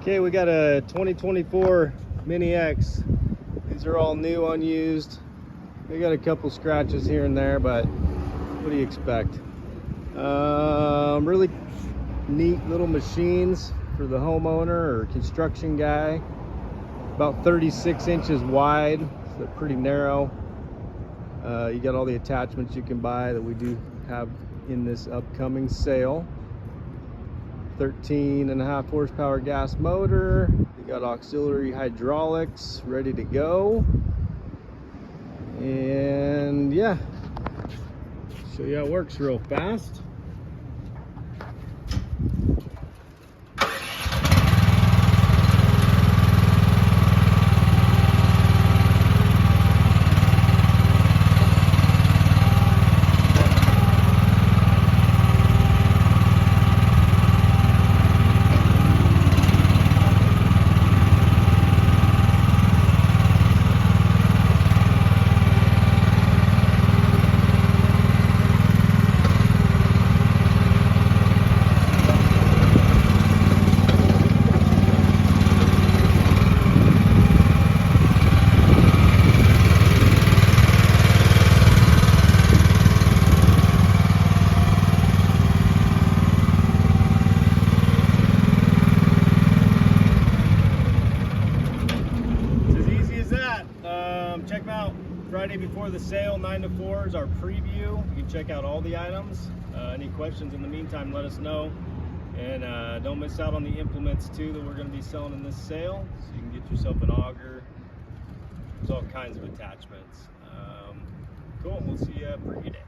Okay, we got a 2024 Mini X. These are all new, unused. They got a couple scratches here and there, but what do you expect? Really neat little machines for the homeowner or construction guy. About 36 inches wide, so they're pretty narrow. You got all the attachments you can buy that we do have in this upcoming sale. 13.5 horsepower gas motor. You got auxiliary hydraulics ready to go. And yeah, show you how it works real fast. Check them out Friday before the sale, 9 to 4 is our preview. You can check out all the items. Any questions in the meantime, let us know. And don't miss out on the implements too that we're going to be selling in this sale. So you can get yourself an auger. There's all kinds of attachments. Cool, we'll see you preview day.